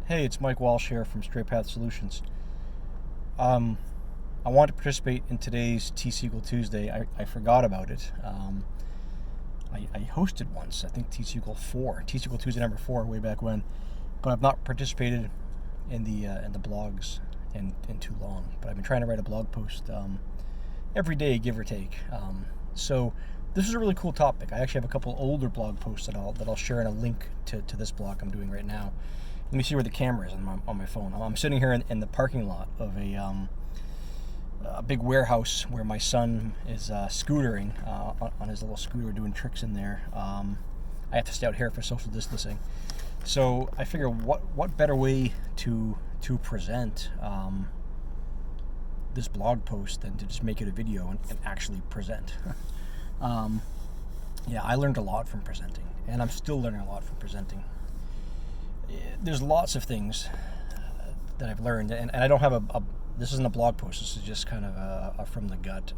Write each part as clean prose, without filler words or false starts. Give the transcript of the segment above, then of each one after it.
Hey, it's Mike Walsh here from Straight Path Solutions. I want to participate in today's T-Sequel Tuesday. I forgot about it. I hosted once, I think T-Sequel 4, T-Sequel Tuesday number 4, way back when, but I've not participated in the blogs in too long. But I've been trying to write a blog post every day, give or take. So this is a really cool topic. I actually have a couple older blog posts that I'll share in a link to this blog I'm doing right now. Let me see where the camera is on my phone. I'm sitting here in the parking lot of a big warehouse where my son is scootering on his little scooter, doing tricks in there. I have to stay out here for social distancing. So I figure, what better way to present this blog post than to just make it a video and actually present. Yeah, I learned a lot from presenting, and I'm still learning a lot from presenting. There's lots of things that I've learned, and I don't have this isn't a blog post, this is just kind of a from the gut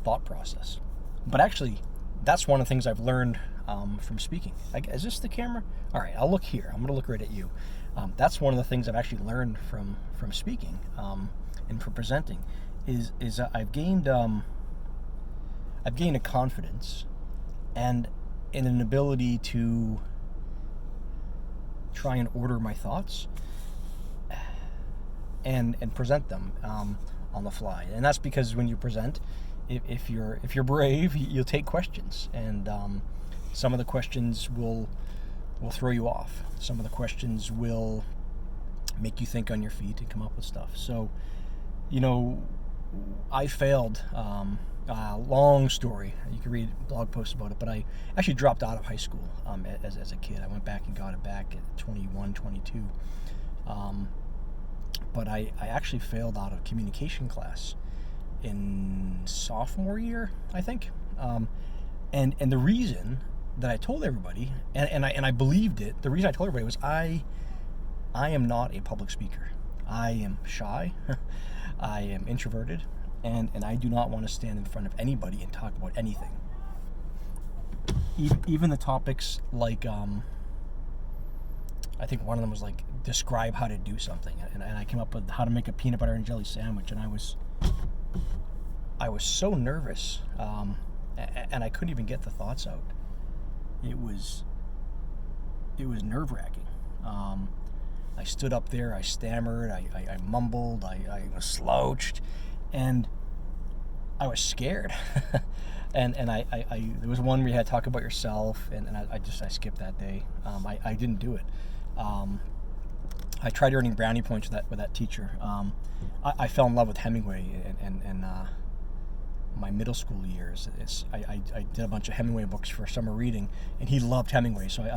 thought process. But actually, that's one of the things I've learned from speaking. Is this the camera? All right, I'll look here. I'm going to look right at you. That's one of the things I've actually learned from speaking and from presenting is I've gained a confidence and an ability to try and order my thoughts and present them on the fly. And that's because when you present, if you're brave, you'll take questions, and some of the questions will throw you off. Some of the questions will make you think on your feet and come up with stuff. So, I failed. Long story. You can read blog posts about it, but I actually dropped out of high school as a kid. I went back and got it back at 21, 22. But I actually failed out of communication class in sophomore year, I think. And the reason that I told everybody, and I believed it, the reason I told everybody was I am not a public speaker. I am shy. I am introverted. And I do not want to stand in front of anybody and talk about anything. Even the topics like, I think one of them was like, describe how to do something. And I came up with how to make a peanut butter and jelly sandwich. And I was so nervous. And I couldn't even get the thoughts out. It was nerve-wracking. I stood up there, I stammered, I mumbled, I was slouched. And I was scared. and I there was one where you had to talk about yourself, and I skipped that day. I didn't do it. I tried earning brownie points with that teacher. I fell in love with Hemingway and my middle school years. I did a bunch of Hemingway books for summer reading, and he loved Hemingway. So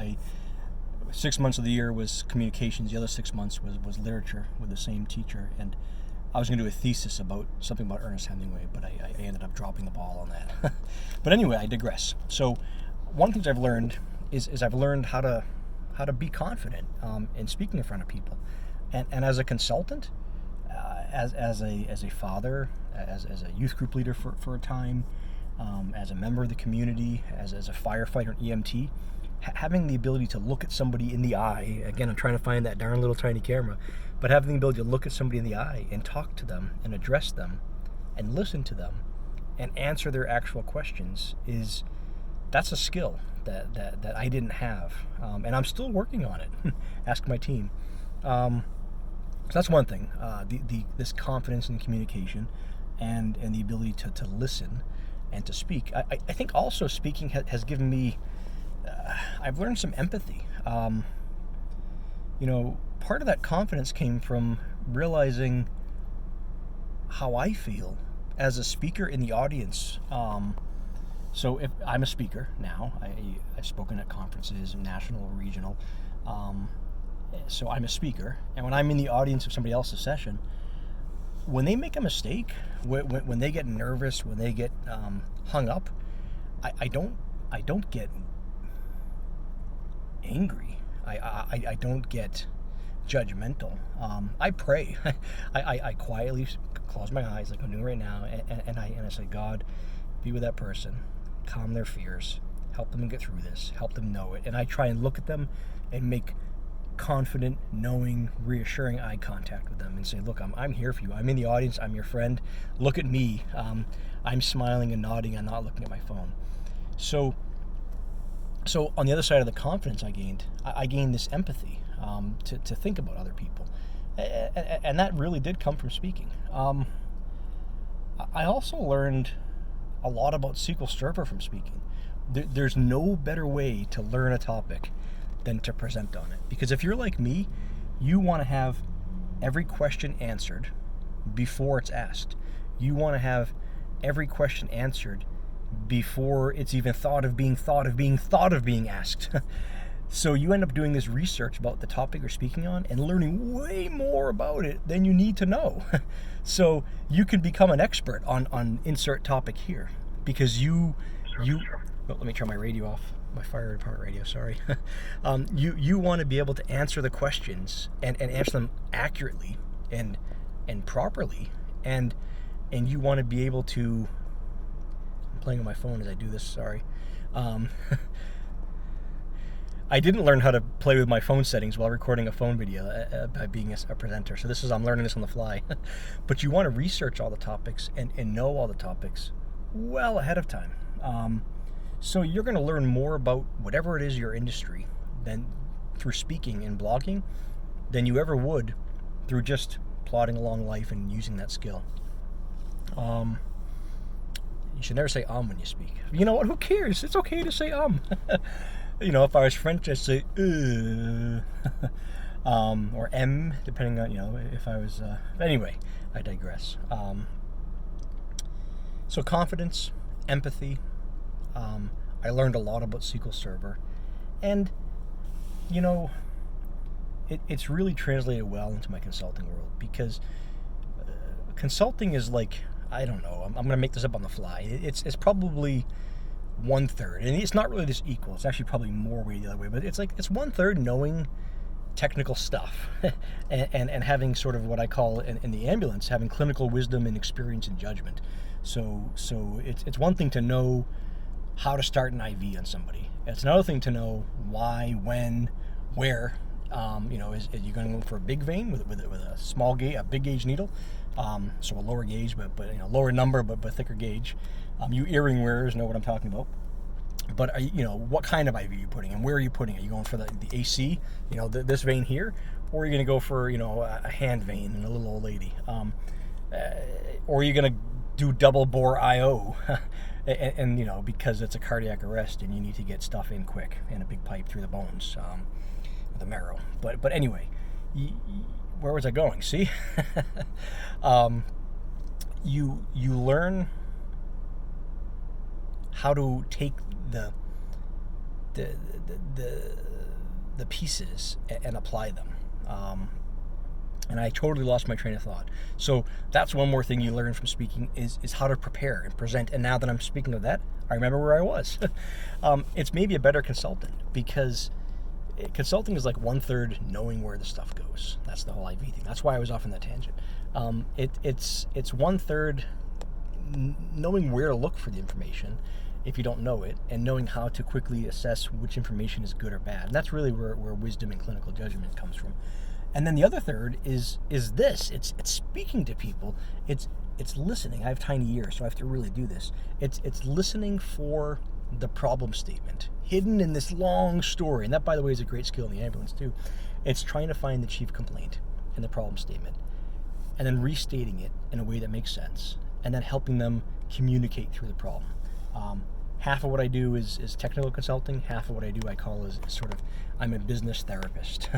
6 months of the year was communications. The other 6 months was literature with the same teacher. And I was going to do a thesis about something about Ernest Hemingway, but I ended up dropping the ball on that. But anyway, I digress. So one of the things I've learned is I've learned how to be confident in speaking in front of people, and as a consultant, as a father, as a youth group leader for a time, as a member of the community, as a firefighter, EMT. Having the ability to look at somebody in the eye, again, I'm trying to find that darn little tiny camera, but having the ability to look at somebody in the eye and talk to them and address them and listen to them and answer their actual questions that's a skill that I didn't have, and I'm still working on it. Ask my team. So that's one thing, this confidence in communication and the ability to listen and to speak. I think also speaking has given me, I've learned some empathy. Part of that confidence came from realizing how I feel as a speaker in the audience. So if I'm a speaker now, I've spoken at conferences, national or regional. So I'm a speaker, and when I'm in the audience of somebody else's session, when they make a mistake, when they get nervous, when they get hung up, I don't get angry. I don't get judgmental. I pray. I quietly close my eyes like I'm doing right now, and I say, God, be with that person, calm their fears, help them get through this, help them know it. And I try and look at them and make confident, knowing, reassuring eye contact with them and say, look, I'm here for you. I'm in the audience. I'm your friend. Look at me. I'm smiling and nodding. I'm not looking at my phone. So on the other side of the confidence I gained this empathy to think about other people. And that really did come from speaking. I also learned a lot about SQL Server from speaking. There's no better way to learn a topic than to present on it. Because if you're like me, you want to have every question answered before it's asked. You want to have every question answered before it's even thought of being asked. So you end up doing this research about the topic you're speaking on and learning way more about it than you need to know. So you can become an expert on insert topic here because you let me turn my radio off. My fire department radio, sorry. You want to be able to answer the questions and answer them accurately and properly, and you want to be able to. I'm playing on my phone as I do this. Sorry. I didn't learn how to play with my phone settings while recording a phone video by being a presenter. So I'm learning this on the fly. But you want to research all the topics and know all the topics well ahead of time. So you're going to learn more about whatever it is your industry than through speaking and blogging than you ever would through just plodding along life and using that skill. You should never say when you speak. You know what? Who cares? It's okay to say if I was French, I'd say or M, depending on if I was. Anyway, I digress. So confidence, empathy. I learned a lot about SQL Server, and it's really translated well into my consulting world because consulting is like, I don't know, I'm going to make this up on the fly. It's probably 1/3, and it's not really this equal. It's actually probably more weighted the other way, but it's 1/3 knowing technical stuff and having sort of what I call in the ambulance, having clinical wisdom and experience and judgment. So it's one thing to know how to start an IV on somebody. It's another thing to know why, when, where. Is you going to go for a big vein with a small gauge, a big gauge needle, so a lower gauge, but lower number, but thicker gauge. You earring wearers know what I'm talking about. But what kind of IV are you putting, and where are you putting it? Are you going for the AC, this vein here, or are you going to go for a hand vein and a little old lady, or are you going to do double bore IO? And because it's a cardiac arrest and you need to get stuff in quick and a big pipe through the bones, the marrow. But anyway, where was I going? See, you learn how to take the pieces and apply them. And I totally lost my train of thought. So that's one more thing you learn from speaking is how to prepare and present. And now that I'm speaking of that, I remember where I was. It's maybe a better consultant because consulting is like 1/3 knowing where the stuff goes. That's the whole IV thing. That's why I was off on that tangent. It's 1/3 knowing where to look for the information if you don't know it, and knowing how to quickly assess which information is good or bad. And that's really where wisdom and clinical judgment comes from. And then the other third is this. It's speaking to people. It's listening. I have tiny ears, so I have to really do this. It's listening for the problem statement hidden in this long story. And that, by the way, is a great skill in the ambulance too. It's trying to find the chief complaint in the problem statement and then restating it in a way that makes sense, and then helping them communicate through the problem. Half of what I do is technical consulting. Half of what I do I call is sort of, I'm a business therapist.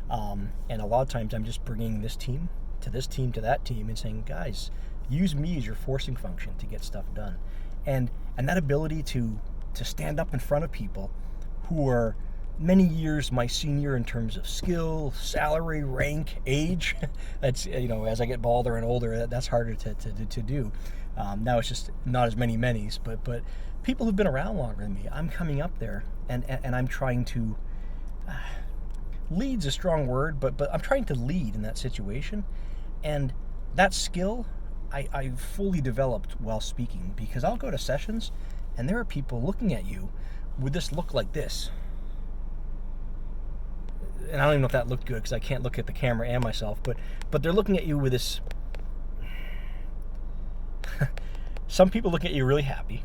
And a lot of times I'm just bringing this team to that team and saying, guys, use me as your forcing function to get stuff done. And that ability to stand up in front of people who are many years my senior in terms of skill, salary, rank, age. That's, as I get balder and older, that's harder to do. Now it's just not as many minis, but people who've been around longer than me, I'm coming up there and I'm trying to, lead's a strong word, but I'm trying to lead in that situation. And that skill I've fully developed while speaking, because I'll go to sessions and there are people looking at you with this look like this. and I don't even know if that looked good because I can't look at the camera and myself, but they're looking at you with this. Some people look at you really happy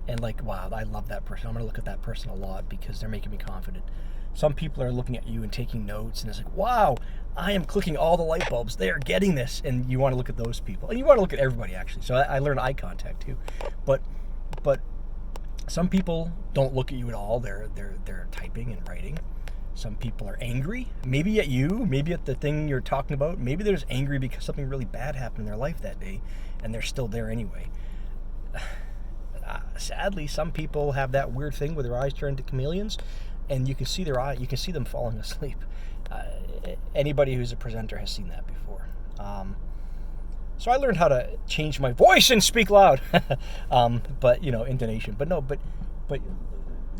and like, wow, I love that person. I'm going to look at that person a lot because they're making me confident. Some people are looking at you and taking notes, and it's like, wow, I am clicking all the light bulbs. They are getting this, and you want to look at those people, and you want to look at everybody actually. So I learned eye contact too, but some people don't look at you at all. They're typing and writing. Some people are angry, maybe at you, maybe at the thing you're talking about. Maybe they're just angry because something really bad happened in their life that day, and they're still there anyway. Sadly, some people have that weird thing where their eyes turn to chameleons, and you can see their eye. You can see them falling asleep. Anybody who's a presenter has seen that before. So I learned how to change my voice and speak loud, but intonation. But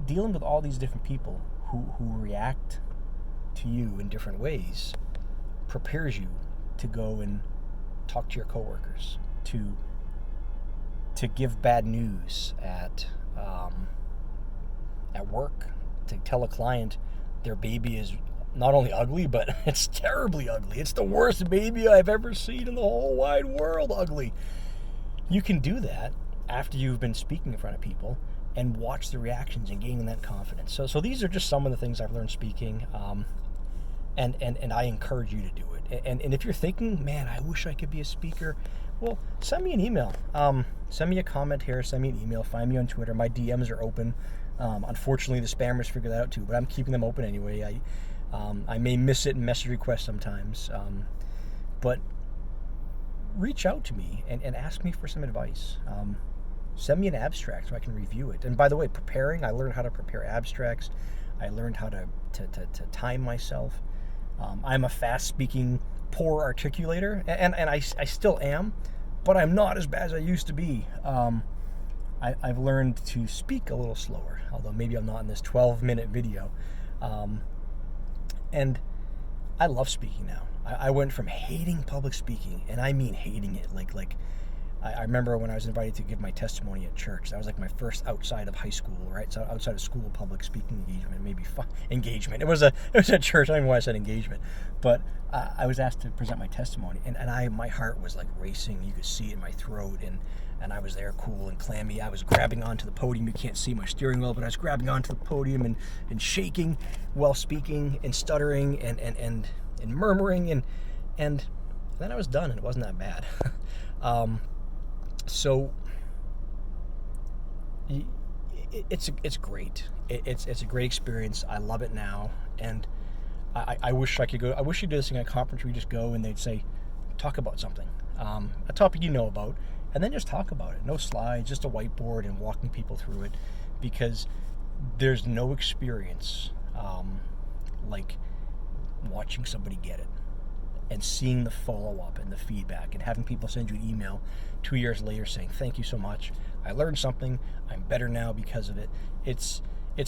dealing with all these different people who react to you in different ways prepares you to go and talk to your coworkers, to give bad news at work, to tell a client their baby is not only ugly, but it's terribly ugly. It's the worst baby I've ever seen in the whole wide world ugly. You can do that after you've been speaking in front of people and watch the reactions and gaining that confidence. So these are just some of the things I've learned speaking, and I encourage you to do it. And if you're thinking, man, I wish I could be a speaker, well, send me an email. Send me a comment here. Send me an email. Find me on Twitter. My DMs are open. Unfortunately, the spammers figure that out too, but I'm keeping them open anyway. I may miss it in message requests sometimes, but reach out to me and ask me for some advice. Send me an abstract so I can review it. And by the way, preparing, I learned how to prepare abstracts. I learned how to time myself. I'm a fast-speaking, poor articulator, and I still am, but I'm not as bad as I used to be. I've learned to speak a little slower, although maybe I'm not in this 12-minute video. And I love speaking now. I went from hating public speaking, and I mean hating it. I remember when I was invited to give my testimony at church. That was like my first outside of high school, right? So outside of school public speaking engagement, maybe engagement. It was a church. I don't even know why I said engagement, but I was asked to present my testimony, and my heart was like racing. You could see it in my throat, and I was there cool and clammy. I was grabbing onto the podium. You can't see my steering wheel, but I was grabbing onto the podium and shaking while speaking and stuttering and murmuring and then I was done, and it wasn't that bad. So it's great. It's a great experience. I love it now, and I wish I could go. I wish you did this thing at a conference where you just go and they'd say, talk about something, a topic you know about, and then just talk about it. No slides, just a whiteboard and walking people through it, because there's no experience like watching somebody get it and seeing the follow-up and the feedback and having people send you an email 2 years later saying, thank you so much. I learned something. I'm better now because of it. It's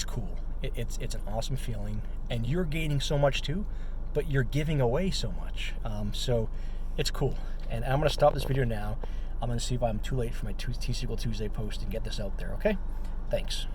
cool. It's an awesome feeling, and you're gaining so much too, but you're giving away so much. So it's cool. And I'm going to stop this video now. I'm going to see if I'm too late for my T-Sequel Tuesday post and get this out there, okay? Thanks.